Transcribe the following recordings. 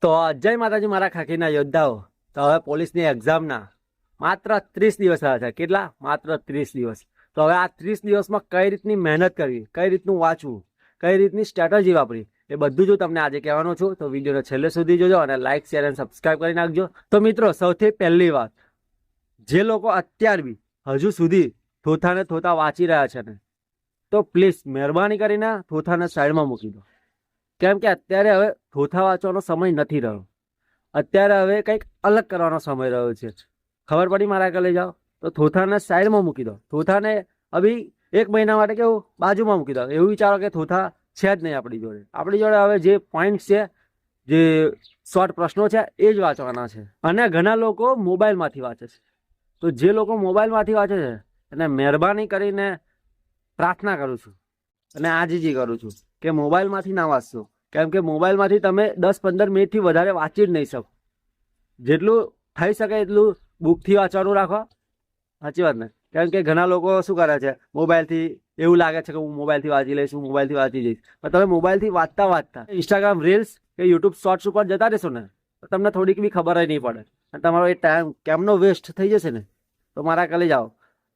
તો જય માતાજી મારા ખાકીના યોદ્ધાઓ. તો હવે પોલીસની એક્ઝામના માત્ર 30 દિવસ રહ્યા છે. કેટલા? માત્ર 30 દિવસ. તો હવે આ 30 દિવસમાં કઈ રીતની મહેનત કરવી, કઈ રીતનું વાંચવું, કઈ રીતની સ્ટ્રેટેજી વાપરી, એ બધું જ તમને આજે કહેવાનું છું. તો વિડીયોને છેલ્લે સુધી જોજો અને લાઇક, શેર અને સબસ્ક્રાઇબ કરી નાખજો. તો મિત્રો, સૌથી પહેલી વાત, જે લોકો અત્યાર બી હજુ સુધી થોથાને થોથા વાંચી રહ્યા છે ને, તો પ્લીઝ મહેરબાની કરીને થોથાને સાઈડમાં મૂકી દો. કેમ કે અત્યારે હવે થોથા વાંચવાનો સમય નથી રહ્યો. અત્યારે હવે કંઈક અલગ કરવાનો સમય રહ્યો છે. ખબર પડી મારા આગળ લઈ જાઓ. તો થોથાને સાઈડમાં મૂકી દો. થોથાને અભી 1 મહિના માટે કેવું બાજુમાં મૂકી દો. એવું વિચારો કે થોથા છે જ નહીં આપણી જોડે. આપણી જોડે હવે જે પોઈન્ટ છે, જે શોર્ટ પ્રશ્નો છે, એ જ વાંચવાના છે. અને ઘણા લોકો મોબાઈલમાંથી વાંચે છે. તો જે લોકો મોબાઈલમાંથી વાંચે છે એને મહેરબાની કરીને પ્રાર્થના કરું છું અને આજીજી કરું છું કે મોબાઈલમાંથી ના વાંચશો. કેમ કે મોબાઈલમાંથી તમે 10-15 મિનિટથી વધારે વાંચી જ નહીં શકો. જેટલું થઈ શકે એટલું બુકથી વાંચવાનું રાખો. સાચી વાત ને? કેમ કે ઘણા લોકો શું કરે છે, મોબાઈલથી એવું લાગે છે કે હું મોબાઈલથી વાંચી લઈશ, હું મોબાઈલથી વાંચી જઈશ. પણ તમે મોબાઈલથી વાંચતા વાંચતા ઇન્સ્ટાગ્રામ રીલ્સ કે યુટ્યુબ શોર્ટ્સ ઉપર જતા રહેશો ને, તો તમને થોડીક બી ખબર જ નહીં પડે અને તમારો એ ટાઈમ કેમનો વેસ્ટ થઈ જશે ને. તો મારા કલે જાઓ,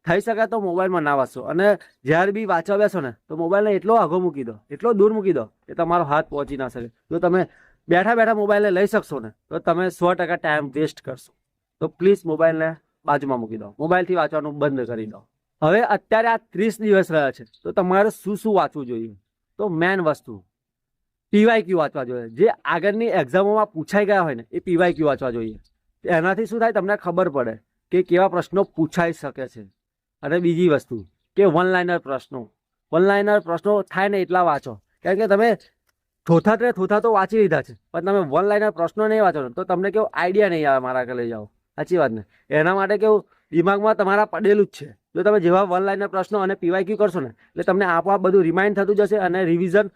થઈ શકે તો મોબાઈલમાં ના વાંચો. અને જ્યારે બી વાંચવા બેસો ને, તો મોબાઈલને એટલો આઘો મૂકી દો, એટલો દૂર મૂકી દો કે તમારો હાથ પહોંચી ના શકે. જો તમે બેઠા બેઠા મોબાઈલને લઈ શકશો ને, તો તમે 100% ટાઈમ વેસ્ટ કરશો. તો પ્લીઝ મોબાઈલને બાજુમાં મૂકી દો, મોબાઈલથી વાંચવાનું બંધ કરી દો. હવે અત્યારે આ 30 દિવસ રહ્યા છે, તો તમારે શું શું વાંચવું જોઈએ? તો મેન વસ્તુ પીવાયક્યુ વાંચવા જોઈએ. જે આગળની એક્ઝામોમાં પૂછાઈ ગયા હોય ને, એ પીવાયક્યુ વાંચવા જોઈએ. એનાથી શું થાય, તમને ખબર પડે કે કેવા પ્રશ્નો પૂછાઈ શકે છે. અને બીજી વસ્તુ કે વન લાઇનર પ્રશ્નો થાય ને એટલા વાંચો. કારણ કે તમે થોથા તો વાંચી લીધા છે, પણ તમે વન લાઇનર પ્રશ્નો નહીં વાંચો ને, તો તમને કેવું આઈડિયા નહીં આવે મારા આગળ લઈ જાઓ. સાચી વાત ને? એના માટે કેવું દિમાગમાં તમારા પડેલું જ છે. જો તમે જેવા વન લાઇનર પ્રશ્નો અને પીવાયક્યુ કરશો ને, એટલે તમને આપોઆપ બધું રિમાઇન્ડ થતું જશે. અને રિવિઝન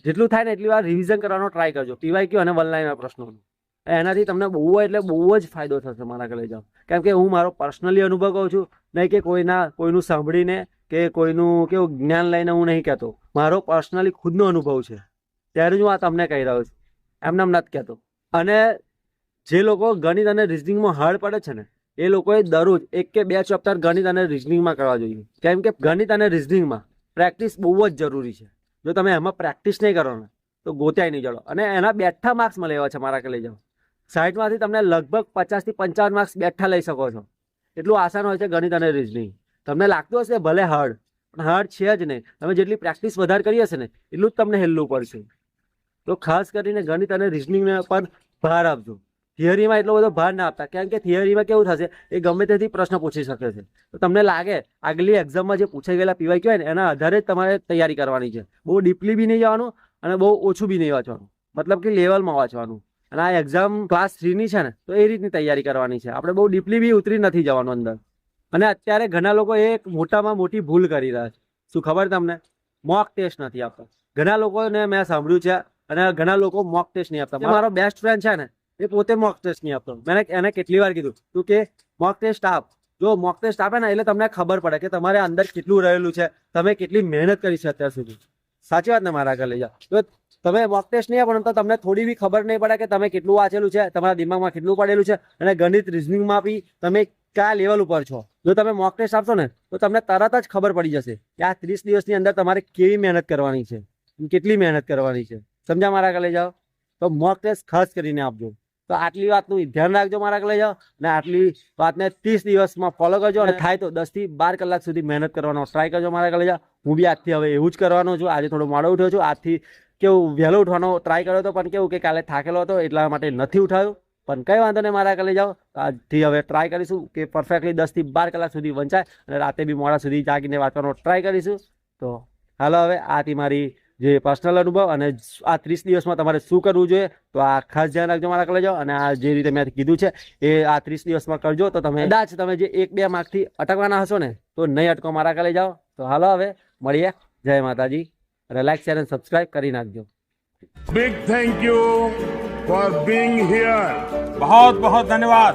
જેટલું થાય ને એટલી વાર રિવિઝન કરવાનો ટ્રાય કરજો, પીવાયક્યુ અને વન લાઇનર પ્રશ્નોનું. એનાથી તમને બહુ એટલે બહુ જ ફાયદો થશે મારા આગળ લઈ જાઓ. કેમ કે હું મારો પર્સનલી અનુભવ કહું છું, નહીં કે કોઈનું સાંભળીને કે કોઈનું કેવું જ્ઞાન લઈને હું નહીં કહેતો. મારો પર્સનલી ખુદનો અનુભવ છે, ત્યારે જ હું આ તમને કહી રહ્યો છું, એમને નથી કહેતો. અને જે લોકો ગણિત અને રિઝનિંગમાં હાર્ડ પડે છે ને, એ લોકોએ દરરોજ 1 કે 2 ચેપ્ટર ગણિત અને રિઝનિંગમાં કરવા જોઈએ. કેમ કે ગણિત અને રિઝનિંગમાં પ્રેક્ટિસ બહુ જ જરૂરી છે. જો તમે એમાં પ્રેક્ટિસ નહીં કરો ને, તો ગોત્યાય નહીં જડો. અને એના બેઠા માર્ક્સ મળે એવા છે મારા આગળ લઈ જાઓ. 60માંથી તમને લગભગ 50 થી 55 માર્ક્સ બેઠા લઈ શકો છો. એટલું આસાન હોય છે ગણિત અને રિઝનિંગ. તમને લાગતું હશે ભલે હાર્ડ, પણ હાર્ડ છે જ નહીં. તમે જેટલી પ્રેક્ટિસ વધારે કરી હશે ને, એટલું જ તમને હેલ્લું પડશે. તો ખાસ કરીને ગણિત અને રિઝનિંગને પર ભાર આપજો. થિયરીમાં એટલો બધો ભાર ના આપતા. કેમ કે થિયરીમાં કેવું થશે, એ ગમે તેથી પ્રશ્ન પૂછી શકે છે. તો તમને લાગે આગલી એક્ઝામમાં જે પૂછાઈ ગયેલા પીવાયક્યુ હોય ને, એના આધારે જ તમારે તૈયારી કરવાની છે. બહુ ડીપલી બી નહીં જવાનું અને બહુ ઓછું બી નહીં વાંચવાનું, મતલબ કે લેવલમાં વાંચવાનું. અને આ એક્ઝામ ક્લાસ 3ની છે ને, તો એ રીતની તૈયારી કરવાની છે. આપણે બહુ ડીપલી બી ઉતરી નથી જવાનું અંદર. અને અત્યારે ઘણા લોકો એક મોટામાં મોટી ભૂલ કરી રહ્યા છે. શું ખબર તમને? મોક ટેસ્ટ નથી આપતા. ઘણા લોકોને મેં સાંભળ્યું છે, અને ઘણા લોકો મોક ટેસ્ટ નહીં આપતા. મારો બેસ્ટ ફ્રેન્ડ છે ને, એ પોતે મોક ટેસ્ટ નહીં આપતો. મેં એને કેટલી વાર કીધું તું કે મોક ટેસ્ટ આપ. જો મોક ટેસ્ટ આપે ને, એટલે તમને ખબર પડે કે તમારે અંદર કેટલું રહેલું છે, તમે કેટલી મહેનત કરી છે અત્યાર સુધી. સાચી વાત ને? મારા આગળ લઈ જાઓ. તો તમે મોક ટેસ્ટ નહીં આપો ને, તો તમને થોડી બી ખબર નહીં પડે કે તમે કેટલું વાંચેલું છે, તમારા દિમાગમાં કેટલું પડેલું છે, અને ગણિત રિઝનિંગમાં બી તમે કયા લેવલ ઉપર છો. જો તમે મોક ટેસ્ટ આપશો ને, તો તમને તરત જ ખબર પડી જશે કે આ 30 દિવસની અંદર તમારે કેવી મહેનત કરવાની છે, કેટલી મહેનત કરવાની છે. સમજ્યા મારા આગળ લઈ જાઓ? તો મોક ટેસ્ટ ખાસ કરીને આપજો. તો આટલી વાતનું ધ્યાન રાખજો મારા આગળ લઈ જાઓ. અને આટલી વાતને 30 દિવસમાં ફોલો કરજો. અને થાય તો 10 થી 12 કલાક સુધી મહેનત કરવાનો ટ્રાય કરજો મારા આગળ લઈ જાઓ. હું બી આજથી હવે એવું જ કરવાનો છું. આજે થોડો મોડો ઉઠ્યો છું. આજથી કેવું વહેલો ઉઠવાનો ટ્રાય કર્યો હતો, પણ કેવું કે કાલે થાકેલો હતો, એટલા માટે નથી ઉઠાયું. પણ કંઈ વાંધો નહીં, મારા આગળ લઈ જાઓ. આજથી હવે ટ્રાય કરીશું કે પરફેક્ટલી 10 થી 12 કલાક સુધી વંચાય, અને રાતે બી મોડા સુધી જાગીને વાંચવાનો ટ્રાય કરીશું. તો હાલો, હવે આથી મારી જે પર્સનલ અનુભવ અને આ 30 દિવસમાં તમારે શું કરવું જોઈએ, તો આ ખાસ ધ્યાન રાખજો મારા આગળ લઈ જાઓ. અને આ જે રીતે મેં કીધું છે એ આ 30 દિવસમાં કરજો. તો તમે કદાચ તમે જે 1-2 માર્કથી અટકવાના હશો ને, તો નહીં અટકો, મારા આગળ લઈ જાઓ. તો હાલો, હવે મળીએ. જય માતાજી. અને લાઈક, શેર અને સબસ્ક્રાઇબ કરી નાખજો. Big thank you for being here. बहुत बहुत धन्यवाद।